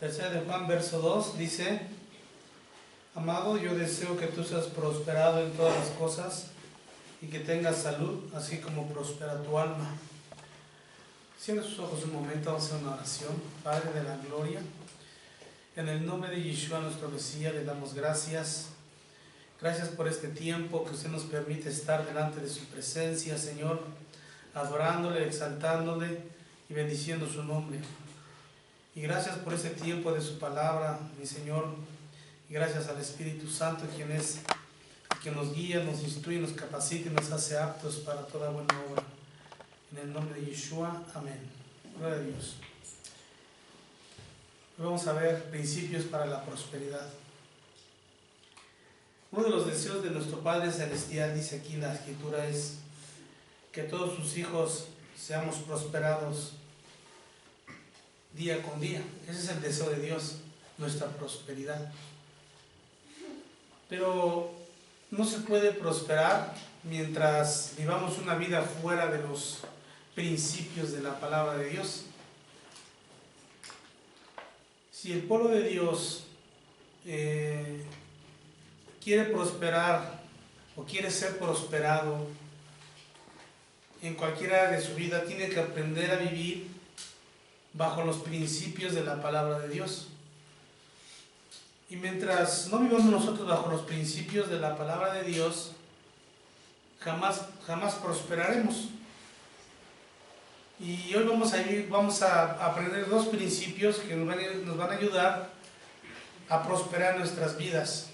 Tercera de Juan, verso 2, dice: Amado, yo deseo que tú seas prosperado en todas las cosas y que tengas salud, así como prospera tu alma. Cierra sus ojos un momento, vamos a hacer una oración. Padre de la gloria, en el nombre de Yeshua, nuestro Mesías, le damos gracias. Gracias por este tiempo que usted nos permite estar delante de su presencia, Señor, adorándole, exaltándole y bendiciendo su nombre. Y gracias por ese tiempo de su palabra, mi Señor. Y gracias al Espíritu Santo, quien nos guía, nos instruye, nos capacita y nos hace aptos para toda buena obra. En el nombre de Yeshua, amén. Gloria a Dios. Hoy vamos a ver principios para la prosperidad. Uno de los deseos de nuestro Padre Celestial, dice aquí en la Escritura, es que todos sus hijos seamos prosperados día con día. Ese es el deseo de Dios, nuestra prosperidad. Pero no se puede prosperar mientras vivamos una vida fuera de los principios de la palabra de Dios. Si el pueblo de Dios quiere prosperar o quiere ser prosperado en cualquier área de su vida, tiene que aprender a vivir bajo los principios de la palabra de Dios. Y mientras no vivamos nosotros bajo los principios de la palabra de Dios, jamás prosperaremos. Y hoy vamos a aprender dos principios que nos van a ayudar a prosperar nuestras vidas.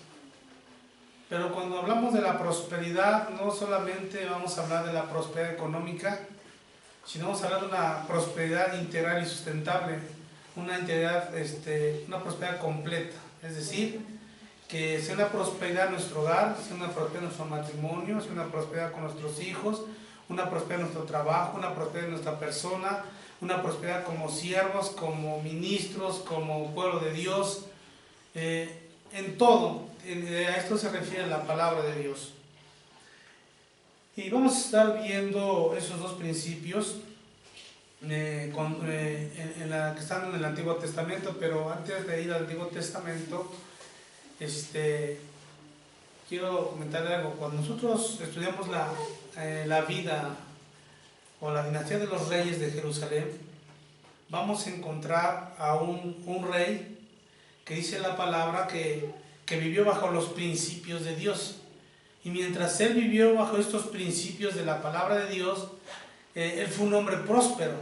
Pero cuando hablamos de la prosperidad, no solamente vamos a hablar de la prosperidad económica, sino vamos a hablar de una prosperidad integral y sustentable, una prosperidad completa. Es decir, que sea una prosperidad en nuestro hogar, sea una prosperidad en nuestro matrimonio, sea una prosperidad con nuestros hijos, una prosperidad en nuestro trabajo, una prosperidad en nuestra persona, una prosperidad como siervos, como ministros, como pueblo de Dios, en todo. A esto se refiere la palabra de Dios. Y vamos a estar viendo esos dos principios que están en el Antiguo Testamento, pero antes de ir al Antiguo Testamento, quiero comentarle algo. Cuando nosotros estudiamos la vida o la dinastía de los reyes de Jerusalén, vamos a encontrar a un rey que dice la palabra que vivió bajo los principios de Dios. Y mientras él vivió bajo estos principios de la palabra de Dios, él fue un hombre próspero.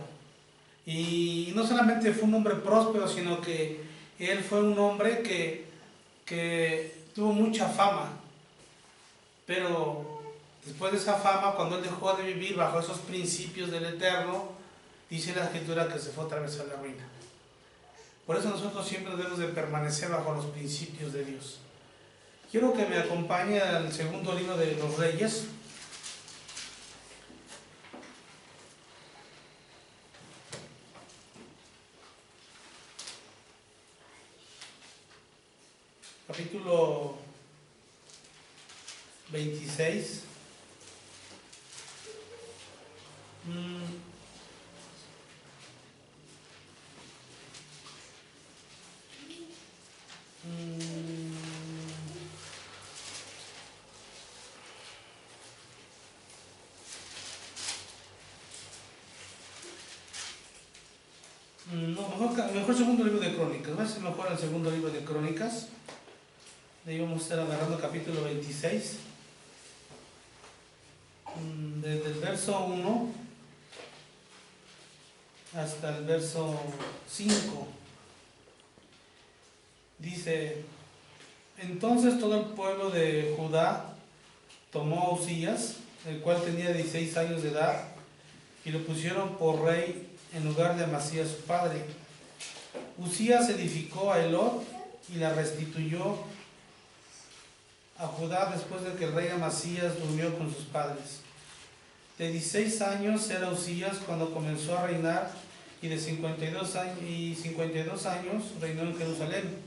Y no solamente fue un hombre próspero, sino que él fue un hombre que tuvo mucha fama. Pero después de esa fama, cuando él dejó de vivir bajo esos principios del Eterno, dice la Escritura que se fue otra vez a la ruina. Por eso nosotros siempre debemos de permanecer bajo los principios de Dios. Quiero que me acompañe al segundo libro de los Reyes. Capítulo 26. Mejor segundo libro de Crónicas. Va a ser mejor el segundo libro de Crónicas. De ahí vamos a estar agarrando capítulo 26. Desde el verso 1 hasta el verso 5. Dice: Entonces todo el pueblo de Judá tomó a Uzías, el cual tenía 16 años de edad, y lo pusieron por rey en lugar de Amasías su padre. Uzías edificó a Elot y la restituyó a Judá después de que el rey Amasías durmió con sus padres. De 16 años era Uzías cuando comenzó a reinar, y de 52 años reinó en Jerusalén.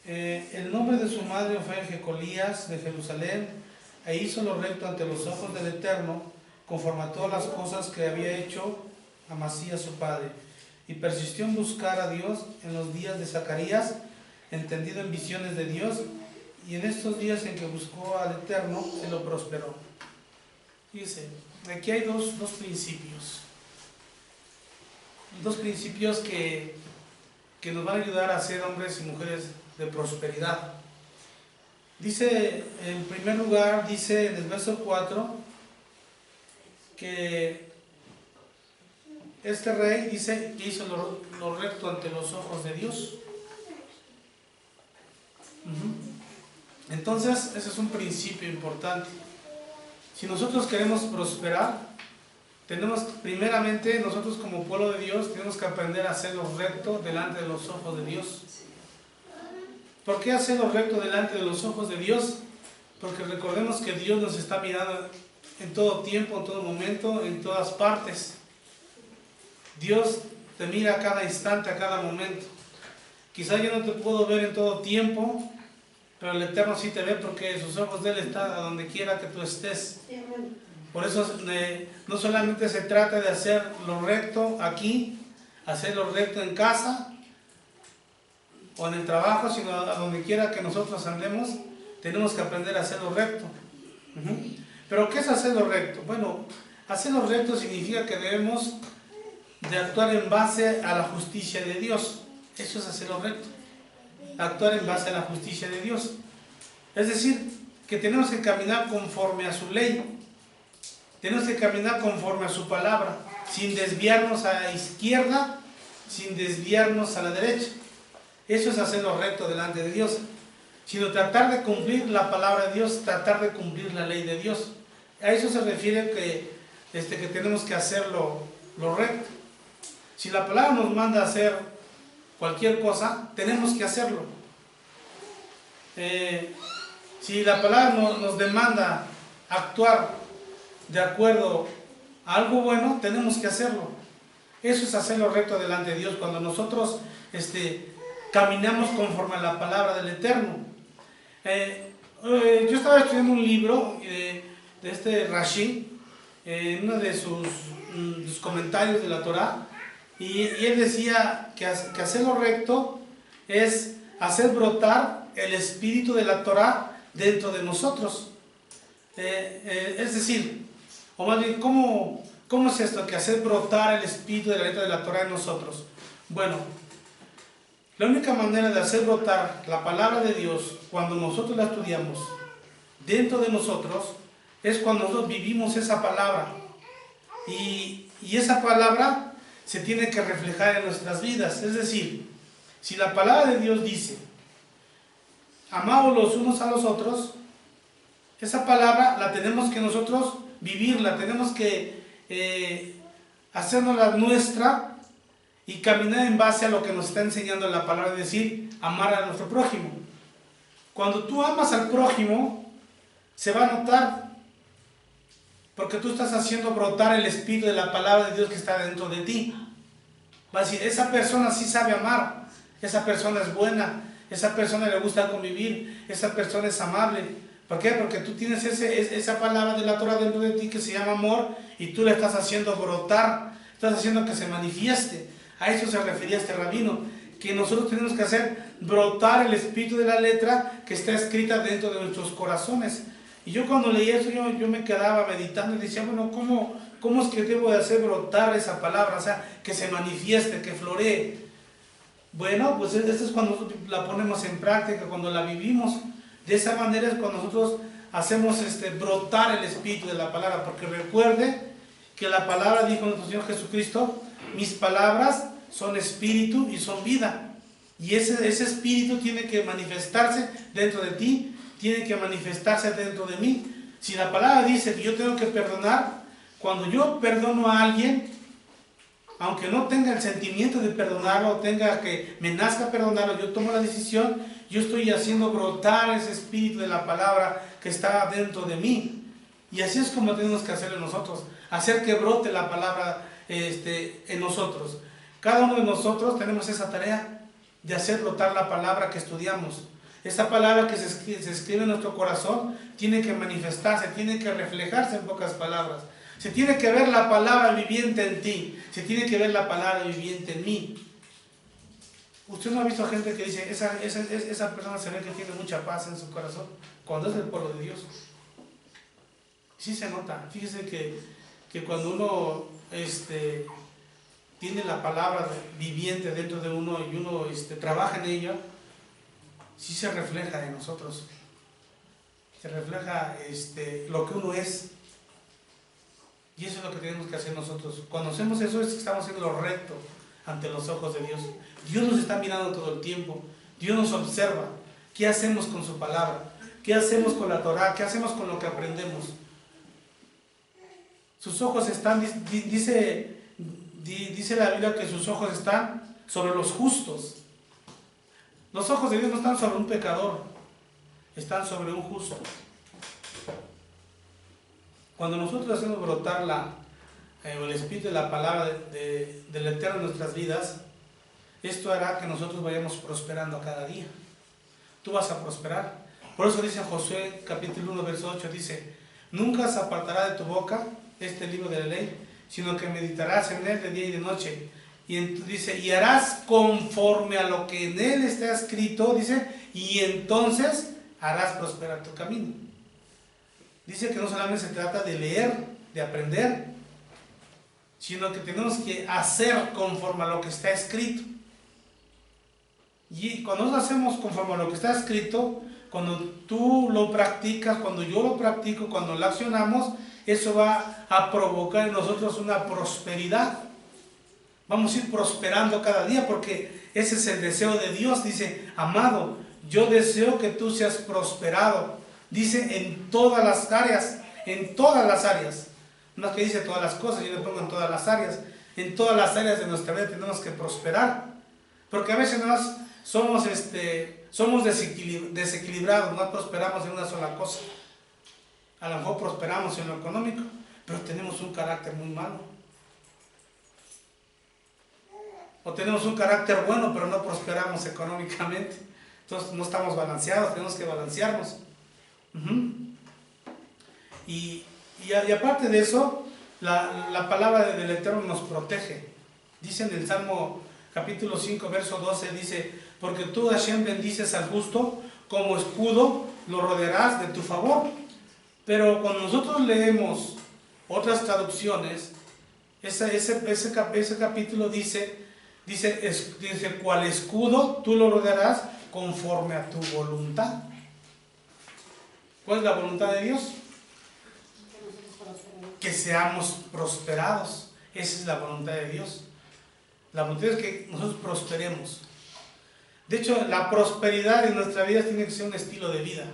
El nombre de su madre fue Jecolías de Jerusalén, e hizo lo recto ante los ojos del Eterno, conforme a todas las cosas que había hecho Amasías su padre. y persistió en buscar a Dios en los días de Zacarías, entendido en visiones de Dios, y en estos días en que buscó al Eterno, se lo prosperó. Dice, aquí hay dos principios. Dos principios que nos van a ayudar a ser hombres y mujeres de prosperidad. Dice, en primer lugar, dice en el verso 4, que este rey, dice, que hizo lo recto ante los ojos de Dios. Entonces, ese es un principio importante. Si nosotros queremos prosperar, tenemos, primeramente, nosotros como pueblo de Dios, tenemos que aprender a hacer lo recto delante de los ojos de Dios. ¿Por qué hacer lo recto delante de los ojos de Dios? Porque recordemos que Dios nos está mirando en todo tiempo, en todo momento, en todas partes. Dios te mira a cada instante, a cada momento. Quizá yo no te puedo ver en todo tiempo, pero el Eterno sí te ve, porque sus ojos de Él están a donde quiera que tú estés. Por eso no solamente se trata de hacer lo recto aquí, hacer lo recto en casa o en el trabajo, sino a donde quiera que nosotros andemos, tenemos que aprender a hacer lo recto. ¿Pero qué es hacer lo recto? Bueno, hacer lo recto significa que debemos de actuar en base a la justicia de Dios. Eso es hacer lo recto. Actuar en base a la justicia de Dios. Es decir, que tenemos que caminar conforme a su ley. Tenemos que caminar conforme a su palabra, sin desviarnos a la izquierda, sin desviarnos a la derecha. Eso es hacer lo recto delante de Dios. Sino tratar de cumplir la palabra de Dios, tratar de cumplir la ley de Dios. A eso se refiere que tenemos que hacer lo recto. Si la palabra nos manda a hacer cualquier cosa, tenemos que hacerlo. Si la palabra nos demanda actuar de acuerdo a algo bueno, tenemos que hacerlo. Eso es hacer lo recto delante de Dios, cuando nosotros caminamos conforme a la palabra del Eterno. Yo estaba estudiando un libro de este Rashi, en uno de sus comentarios de la Torah, y él decía que hacer lo recto es hacer brotar el espíritu de la Torah dentro de nosotros. Es decir, o más bien, ¿cómo es esto? Que hacer brotar el espíritu de la letra de la Torah en nosotros. Bueno, la única manera de hacer brotar la palabra de Dios cuando nosotros la estudiamos dentro de nosotros es cuando nosotros vivimos esa palabra. Y esa palabra se tiene que reflejar en nuestras vidas. Es decir, si la palabra de Dios dice, amaos los unos a los otros, esa palabra la tenemos que nosotros vivirla, tenemos que hacernosla nuestra y caminar en base a lo que nos está enseñando la palabra, es decir, amar a nuestro prójimo. Cuando tú amas al prójimo, se va a notar, porque tú estás haciendo brotar el espíritu de la palabra de Dios que está dentro de ti. Va a decir, esa persona sí sabe amar, esa persona es buena, esa persona le gusta convivir, esa persona es amable. ¿Por qué? Porque tú tienes esa palabra de la Torah dentro de ti que se llama amor, y tú la estás haciendo brotar, estás haciendo que se manifieste. A eso se refería este rabino, que nosotros tenemos que hacer brotar el espíritu de la letra que está escrita dentro de nuestros corazones. Y yo cuando leí eso, yo me quedaba meditando y decía, bueno, ¿cómo es que debo de hacer brotar esa palabra? O sea, que se manifieste, que floree. Bueno, pues esto es cuando la ponemos en práctica, cuando la vivimos. De esa manera es cuando nosotros hacemos brotar el espíritu de la palabra, porque recuerde que la palabra, dijo nuestro Señor Jesucristo, mis palabras son espíritu y son vida. Y ese espíritu tiene que manifestarse dentro de ti, tiene que manifestarse dentro de mí. Si la palabra dice que yo tengo que perdonar, cuando yo perdono a alguien, aunque no tenga el sentimiento de perdonarlo, o tenga que me nazca perdonarlo, yo tomo la decisión, yo estoy haciendo brotar ese espíritu de la palabra que está dentro de mí. Y así es como tenemos que hacerlo nosotros, hacer que brote la palabra en nosotros. Cada uno de nosotros tenemos esa tarea de hacer brotar la palabra que estudiamos. Esa palabra que se escribe en nuestro corazón tiene que manifestarse, tiene que reflejarse en pocas palabras. Se tiene que ver la palabra viviente en ti. Se tiene que ver la palabra viviente en mí. Usted no ha visto gente que dice, esa persona se ve que tiene mucha paz en su corazón, cuando es del pueblo de Dios. Sí se nota. Fíjese que cuando uno tiene la palabra viviente dentro de uno y uno trabaja en ella, sí se refleja en nosotros. Se refleja lo que uno es. Y eso es lo que tenemos que hacer nosotros. Cuando hacemos eso es que estamos haciendo lo recto ante los ojos de Dios. Dios nos está mirando todo el tiempo. Dios nos observa. ¿Qué hacemos con su palabra? ¿Qué hacemos con la Torah? ¿Qué hacemos con lo que aprendemos? Sus ojos están, dice la Biblia que sus ojos están sobre los justos. Los ojos de Dios no están sobre un pecador, están sobre un justo. Cuando nosotros hacemos brotar el espíritu de la palabra del Eterno en nuestras vidas, esto hará que nosotros vayamos prosperando cada día. Tú vas a prosperar. Por eso dice en Josué capítulo 1 verso 8, dice: nunca se apartará de tu boca este libro de la ley, sino que meditarás en él de día y de noche. Y dice, y harás conforme a lo que en él está escrito, dice, y entonces harás prosperar tu camino. Dice que no solamente se trata de leer, de aprender, sino que tenemos que hacer conforme a lo que está escrito. Y cuando nos hacemos conforme a lo que está escrito, cuando tú lo practicas, cuando yo lo practico, cuando lo accionamos, eso va a provocar en nosotros una prosperidad. Vamos a ir prosperando cada día porque ese es el deseo de Dios. Dice, amado, yo deseo que tú seas prosperado. Dice, en todas las áreas, en todas las áreas. No es que dice todas las cosas, yo le pongo en todas las áreas. En todas las áreas de nuestra vida tenemos que prosperar. Porque a veces somos desequilibrados, no prosperamos en una sola cosa. A lo mejor prosperamos en lo económico, pero tenemos un carácter muy malo. O tenemos un carácter bueno, pero no prosperamos económicamente. Entonces no estamos balanceados, tenemos que balancearnos. Y aparte de eso, la palabra del Eterno nos protege. Dice en el Salmo capítulo 5, verso 12, dice, porque tú, Hashem, bendices al justo, como escudo lo rodearás de tu favor. Pero cuando nosotros leemos otras traducciones, ese capítulo dice, cual escudo tú lo rodearás conforme a tu voluntad. ¿Cuál es la voluntad de Dios? Que seamos prosperados. Esa es la voluntad de Dios. La voluntad es que nosotros prosperemos. De hecho, la prosperidad en nuestra vida tiene que ser un estilo de vida.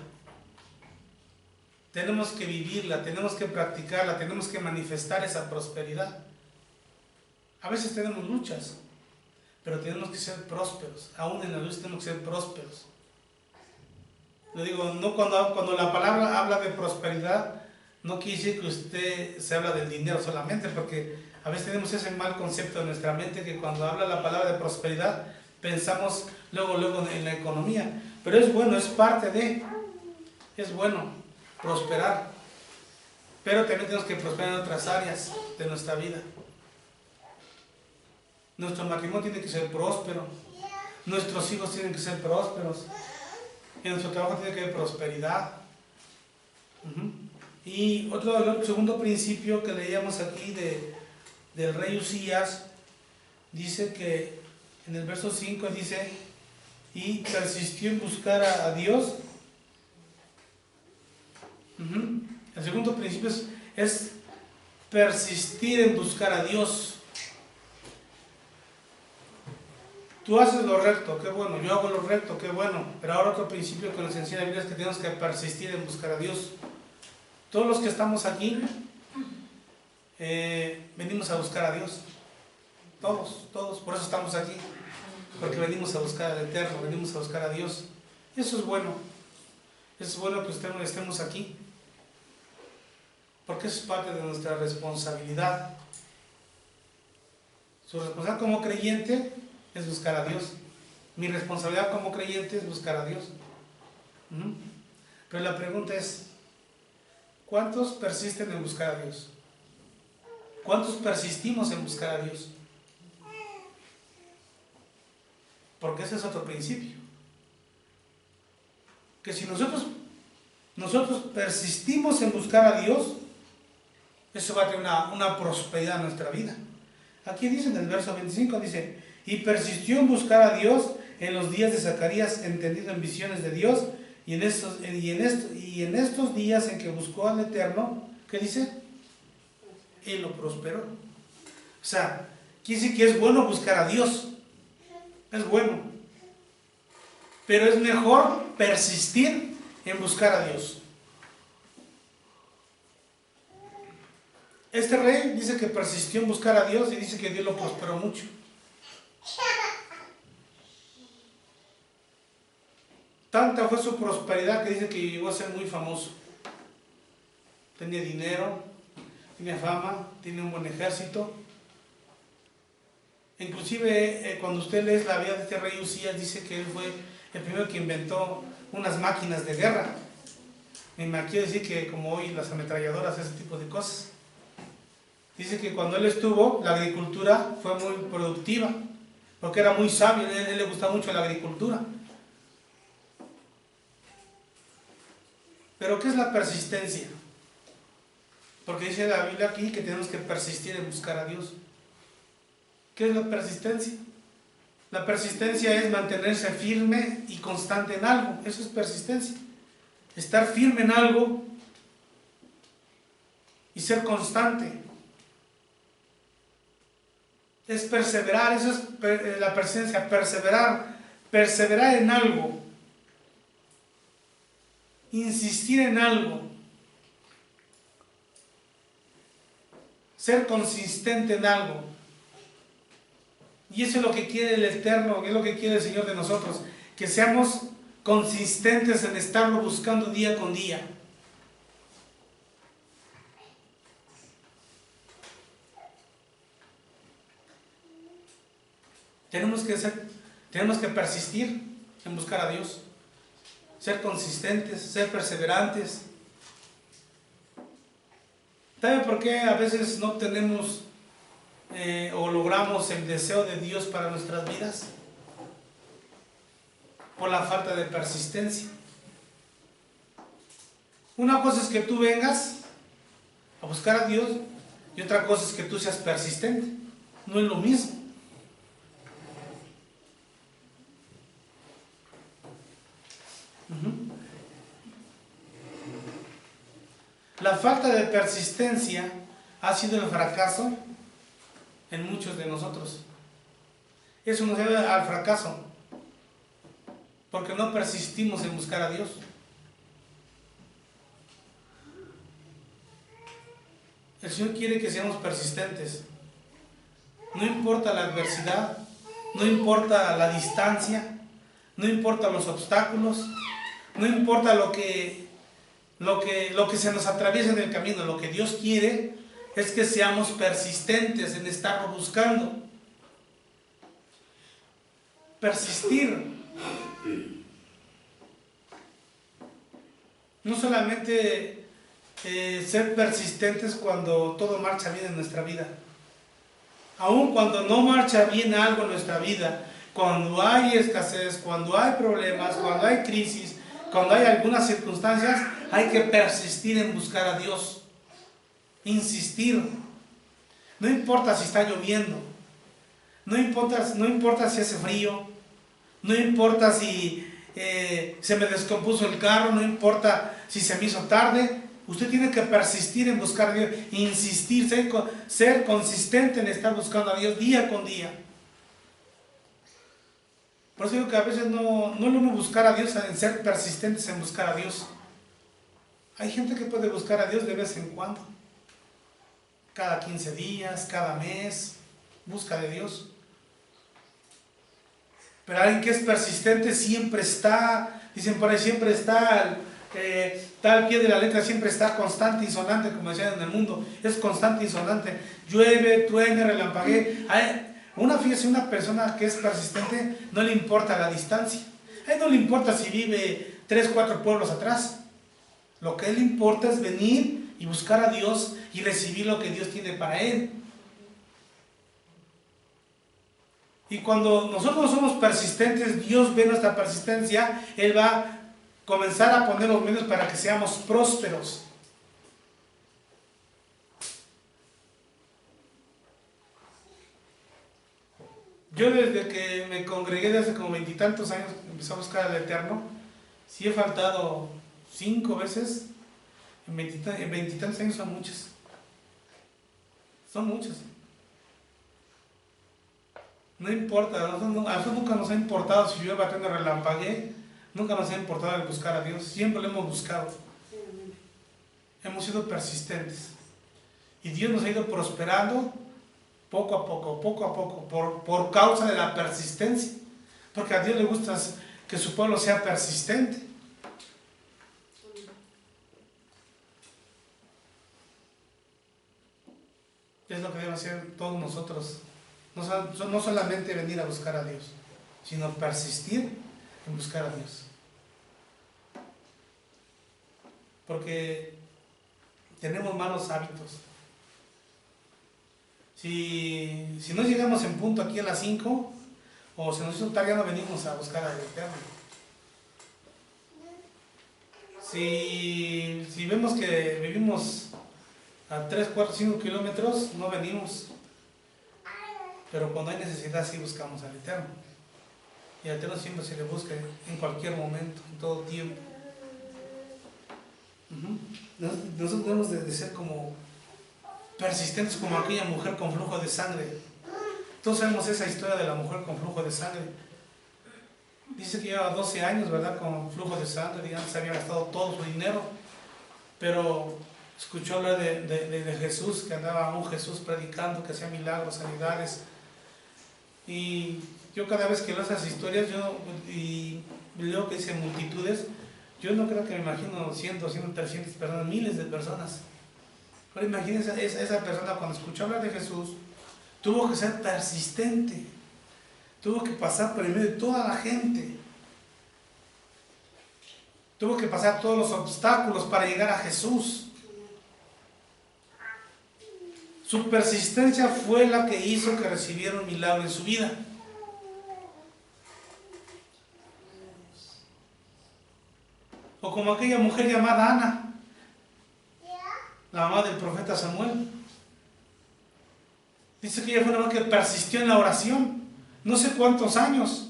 Tenemos que vivirla, tenemos que practicarla, tenemos que manifestar esa prosperidad. A veces tenemos luchas, pero tenemos que ser prósperos. Aún en la lucha tenemos que ser prósperos. Le digo, no cuando la palabra habla de prosperidad, no quiere decir que usted se habla del dinero solamente, porque a veces tenemos ese mal concepto en nuestra mente que cuando habla la palabra de prosperidad, pensamos luego en la economía. Pero es bueno, es parte de, es bueno prosperar, pero también tenemos que prosperar en otras áreas de nuestra vida. Nuestro matrimonio tiene que ser próspero, nuestros hijos tienen que ser prósperos, en nuestro trabajo tiene que haber prosperidad. Y otro segundo principio que leíamos aquí del rey Usías, dice que en el verso 5 dice, y persistió en buscar a Dios. El segundo principio es persistir en buscar a Dios. Tú haces lo recto, qué bueno. Yo hago lo recto, qué bueno. Pero ahora otro principio que nos enseña la Biblia es que tenemos que persistir en buscar a Dios. Todos los que estamos aquí venimos a buscar a Dios. Todos, por eso estamos aquí. Porque venimos a buscar al Eterno, venimos a buscar a Dios. Eso es bueno. Es bueno que estemos aquí. Porque eso es parte de nuestra responsabilidad. Su responsabilidad como creyente es buscar a Dios. Mi responsabilidad como creyente es buscar a Dios. Pero la pregunta es, ¿cuántos persisten en buscar a Dios? ¿Cuántos persistimos en buscar a Dios? Porque ese es otro principio. Que si nosotros persistimos en buscar a Dios, eso va a tener una prosperidad en nuestra vida. Aquí dice en el verso 25, dice, y persistió en buscar a Dios en los días de Zacarías, entendido en visiones de Dios, y en estos días en que buscó al Eterno, ¿qué dice? Él lo prosperó. O sea, quiere decir que es bueno buscar a Dios. Es bueno. Pero es mejor persistir en buscar a Dios. Este rey dice que persistió en buscar a Dios y dice que Dios lo prosperó mucho. Tanta fue su prosperidad que dice que llegó a ser muy famoso. Tenía dinero, tenía fama, tenía un buen ejército. Inclusive cuando usted lee la vida de este rey Usías, dice que él fue el primero que inventó unas máquinas de guerra. Me quiero decir que como hoy las ametralladoras, ese tipo de cosas. Dice que cuando él estuvo, la agricultura fue muy productiva, porque era muy sabio, a él le gustaba mucho la agricultura. Pero ¿qué es la persistencia? Porque dice la Biblia aquí que tenemos que persistir en buscar a Dios. ¿Qué es la persistencia? La persistencia es mantenerse firme y constante en algo. Eso es persistencia. Estar firme en algo y ser constante. Es perseverar, eso es la persistencia, perseverar en algo, insistir en algo, ser consistente en algo. Y eso es lo que quiere el Eterno, es lo que quiere el Señor de nosotros, que seamos consistentes en estarlo buscando día con día. Tenemos que persistir en buscar a Dios, ser consistentes, ser perseverantes. ¿Sabe por qué a veces no tenemos o logramos el deseo de Dios para nuestras vidas? Por la falta de persistencia. Una cosa es que tú vengas a buscar a Dios y otra cosa es que tú seas persistente. No es lo mismo. La falta de persistencia ha sido el fracaso en muchos de nosotros. Eso nos lleva al fracaso, porque no persistimos en buscar a Dios. El Señor quiere que seamos persistentes. No importa la adversidad, no importa la distancia, no importa los obstáculos, no importa lo que se nos atraviesa en el camino. Lo que Dios quiere es que seamos persistentes en estarlo buscando. Persistir. No solamente ser persistentes cuando todo marcha bien en nuestra vida. Aun cuando no marcha bien algo en nuestra vida, cuando hay escasez, cuando hay problemas, cuando hay crisis, cuando hay algunas circunstancias, hay que persistir en buscar a Dios. Insistir. No importa si está lloviendo, no importa si hace frío, no importa si se me descompuso el carro, no importa si se me hizo tarde. Usted tiene que persistir en buscar a Dios, insistir, ser consistente en estar buscando a Dios día con día. Por eso digo que a veces no es lo mismo buscar a Dios en ser persistentes en buscar a Dios. Hay gente que puede buscar a Dios de vez en cuando. Cada 15 días, cada mes, busca de Dios. Pero alguien que es persistente siempre está, dicen por ahí, siempre está al pie de la letra, siempre está constante y sonante, como decían en el mundo. Es constante y sonante. Llueve, truene, relampaguee. Fíjese, una persona que es persistente no le importa la distancia. A él no le importa si vive 3, 4 pueblos atrás. Lo que a él le importa es venir y buscar a Dios y recibir lo que Dios tiene para él. Y cuando nosotros somos persistentes, Dios ve nuestra persistencia, Él va a comenzar a poner los medios para que seamos prósperos. Yo desde que me congregué, de hace como 20 y tantos años, empecé a buscar al Eterno, sí he faltado 5 veces, en 20 y tantos años son muchas. Son muchas. No importa, a nosotros nunca nos ha importado si llueve, batiendo, relampaguee, nunca nos ha importado el buscar a Dios, siempre lo hemos buscado. Hemos sido persistentes. Y Dios nos ha ido prosperando poco a poco, por causa de la persistencia. Porque a Dios le gusta que su pueblo sea persistente. Es lo que debemos hacer todos nosotros. No solamente venir a buscar a Dios, sino persistir en buscar a Dios. Porque tenemos malos hábitos. Si no llegamos en punto aquí a las 5, o se nos hizo tarde, ya no venimos a buscar al Eterno. Si vemos que vivimos a 3, 4, 5 kilómetros, no venimos. Pero cuando hay necesidad, sí buscamos al Eterno. Y al Eterno siempre se le busca en cualquier momento, en todo tiempo. Nosotros debemos de ser como persistentes, como aquella mujer con flujo de sangre. Todos sabemos esa historia de la mujer con flujo de sangre. Dice que lleva 12 años, ¿verdad?, con flujo de sangre, y antes había gastado todo su dinero, pero escuchó hablar de Jesús, que andaba un Jesús predicando, que hacía milagros, sanidades. Y yo cada vez que leo esas historias, y leo que dice multitudes, yo no creo que me imagino 100, 200, 300 personas, miles de personas. Pero imagínense, esa persona cuando escuchó hablar de Jesús, tuvo que ser persistente, tuvo que pasar por el medio de toda la gente, tuvo que pasar todos los obstáculos para llegar a Jesús. Su persistencia fue la que hizo que recibiera un milagro en su vida. O como aquella mujer llamada Ana, la mamá del profeta Samuel. Dice que ella fue una mujer que persistió en la oración, no sé cuántos años.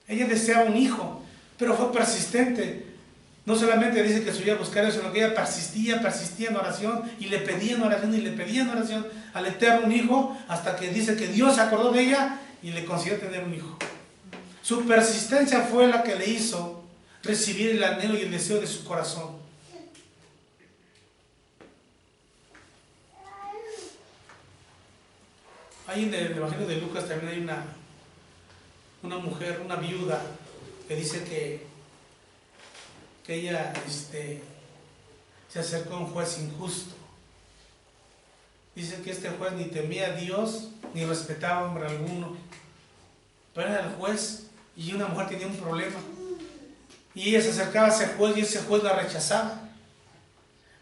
Ella deseaba un hijo, pero fue persistente. No solamente dice que subía a buscar eso, sino que ella persistía en oración, y le pedía en oración, y le pedía en oración al Eterno un hijo, hasta que dice que Dios se acordó de ella y le consiguió tener un hijo. Su persistencia fue la que le hizo recibir el anhelo y el deseo de su corazón. Ahí en el Evangelio de Lucas también hay una mujer, una viuda, que dice que ella se acercó a un juez injusto. Dice que este juez ni temía a Dios, ni respetaba a hombre alguno. Pero era el juez, y una mujer tenía un problema. Y ella se acercaba a ese juez, y ese juez la rechazaba.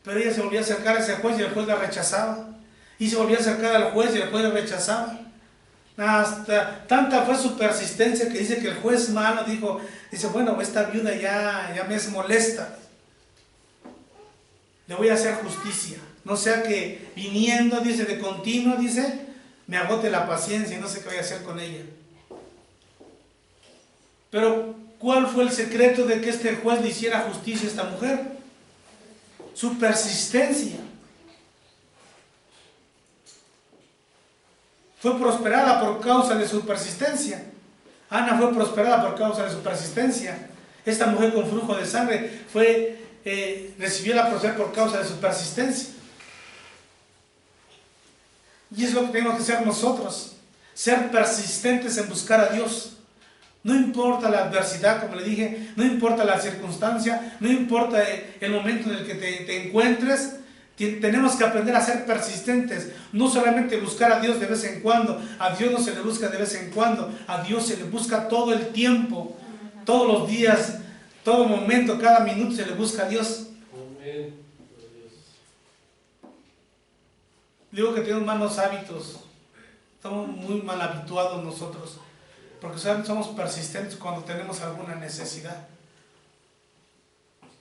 Pero ella se volvía a acercar a ese juez, y el juez la rechazaba. Y se volvía a acercar al juez, y el juez la rechazaba. Hasta tanta fue su persistencia que dice que el juez malo dice, bueno, esta viuda ya me es molesta, le voy a hacer justicia, no sea que viniendo, dice, de continuo, dice, me agote la paciencia y no sé qué voy a hacer con ella. Pero ¿cuál fue el secreto de que este juez le hiciera justicia a esta mujer? Su persistencia. Fue prosperada por causa de su persistencia. Ana fue prosperada por causa de su persistencia. Esta mujer con flujo de sangre recibió la prosperidad por causa de su persistencia. Y es lo que tenemos que hacer nosotros, ser persistentes en buscar a Dios. No importa la adversidad, como le dije, no importa la circunstancia, no importa el momento en el que te encuentres. Tenemos que aprender a ser persistentes, no solamente buscar a Dios de vez en cuando. A Dios no se le busca de vez en cuando, a Dios se le busca todo el tiempo, todos los días, todo momento, cada minuto se le busca a Dios. Digo que tenemos malos hábitos, estamos muy mal habituados nosotros, porque somos persistentes cuando tenemos alguna necesidad.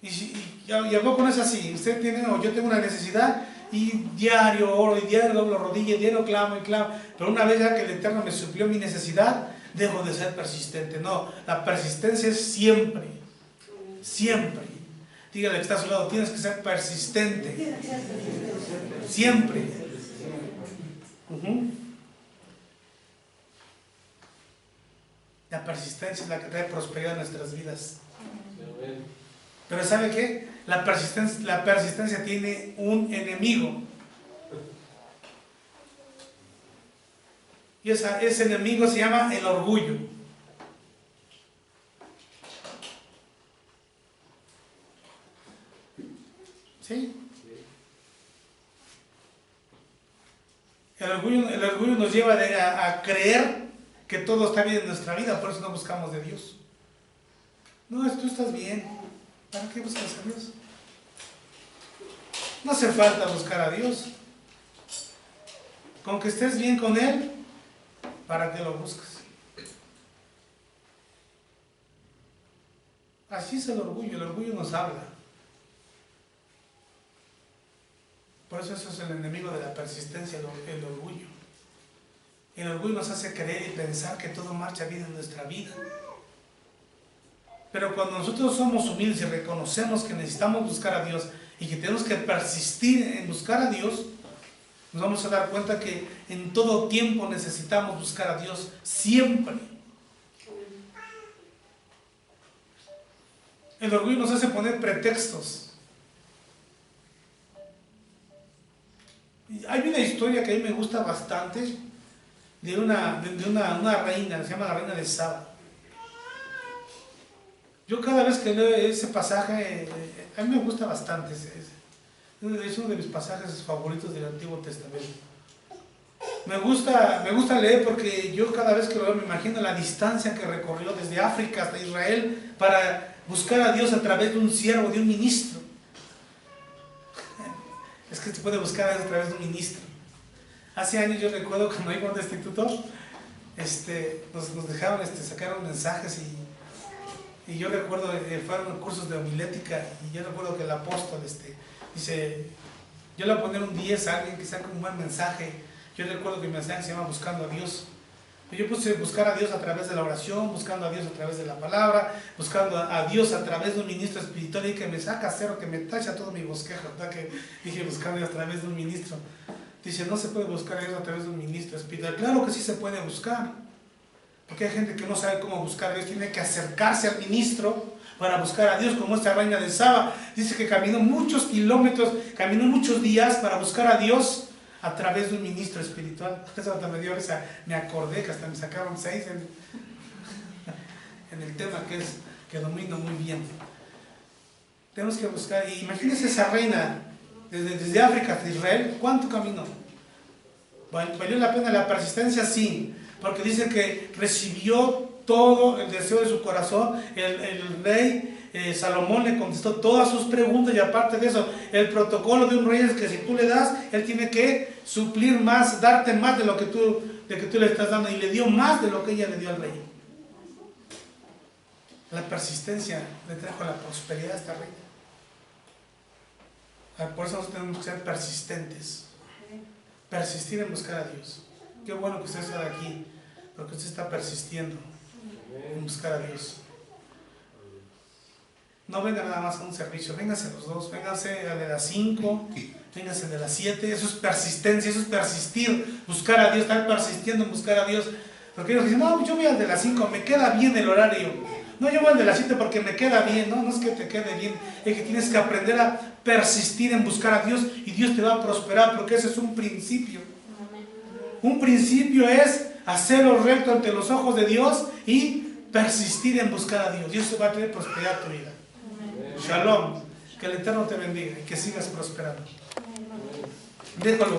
Y a poco no es así, usted tiene o yo tengo una necesidad y diario oro, y diario doblo rodilla, y diario clamo y clamo, pero una vez ya que el Eterno me suplió mi necesidad, dejo de ser persistente. No, la persistencia es siempre, siempre. Dígale que está a su lado, tienes que ser persistente, siempre. La persistencia es la que trae prosperidad a nuestras vidas. Pero ¿sabe qué? La persistencia tiene un enemigo. Y ese enemigo se llama el orgullo. ¿Sí? El orgullo nos lleva a creer que todo está bien en nuestra vida, por eso no buscamos de Dios. No, tú estás bien, ¿para qué buscas a Dios? No hace falta buscar a Dios. Con que estés bien con Él, ¿para qué lo buscas? Así es el orgullo nos habla. Por eso es el enemigo de la persistencia, el orgullo. El orgullo nos hace creer y pensar que todo marcha bien en nuestra vida. Pero cuando nosotros somos humildes y reconocemos que necesitamos buscar a Dios y que tenemos que persistir en buscar a Dios, nos vamos a dar cuenta que en todo tiempo necesitamos buscar a Dios, siempre. El orgullo nos hace poner pretextos. Hay una historia que a mí me gusta bastante de una reina, se llama la reina de Saba. Yo cada vez que leo ese pasaje, a mí me gusta bastante, es uno de mis pasajes favoritos del Antiguo Testamento. Me gusta leer porque yo cada vez que lo leo me imagino la distancia que recorrió desde África hasta Israel para buscar a Dios a través de un siervo, de un ministro. Es que se puede buscar a Dios a través de un ministro. Hace años yo recuerdo cuando íbamos de instituto, nos dejaron sacaron mensajes y yo recuerdo, fueron cursos de homilética y yo recuerdo que el apóstol dice, yo le voy a poner un 10 a alguien que saque un buen mensaje. Yo recuerdo que mi mensaje se llama Buscando a Dios. Yo puse buscar a Dios a través de la oración, buscando a Dios a través de la palabra, buscando a Dios a través de un ministro espiritual y que me saca cero, que me tacha todo mi bosquejo, ¿verdad? Que dije buscando a Dios a través de un ministro. Dice, no se puede buscar a Dios a través de un ministro espiritual. Claro que sí se puede buscar, porque hay gente que no sabe cómo buscar a Dios, tiene que acercarse al ministro para buscar a Dios, como esta reina de Saba. Dice que caminó muchos kilómetros, caminó muchos días para buscar a Dios a través de un ministro espiritual. Eso me dio risa, me acordé que hasta me sacaron 6 en el tema que domino muy bien. Tenemos que buscar, y imagínense esa reina desde África hasta Israel, ¿cuánto caminó? ¿Valió la pena la persistencia? Sí, porque dice que recibió todo el deseo de su corazón. El rey Salomón le contestó todas sus preguntas, y aparte de eso, el protocolo de un rey es que si tú le das, él tiene que suplir más, darte más de lo que tú le estás dando, y le dio más de lo que ella le dio al rey. La persistencia le trajo la prosperidad a esta reina. Por eso nosotros tenemos que ser persistentes, persistir en buscar a Dios. Qué bueno que usted está aquí, porque usted está persistiendo en buscar a Dios. No venga nada más a un servicio, véngase los dos, véngase al de las 5, véngase al de las 7, eso es persistencia, eso es persistir, buscar a Dios, estar persistiendo en buscar a Dios. Porque ellos dicen, no, yo voy al de las 5, me queda bien el horario. No, yo voy al de las 7 porque me queda bien. No es que te quede bien, es que tienes que aprender a persistir en buscar a Dios y Dios te va a prosperar, porque ese es un principio. Un principio es hacer lo recto ante los ojos de Dios y persistir en buscar a Dios. Y eso va a traer prosperidad a tu vida. Shalom. Que el Eterno te bendiga y que sigas prosperando. Déjalo.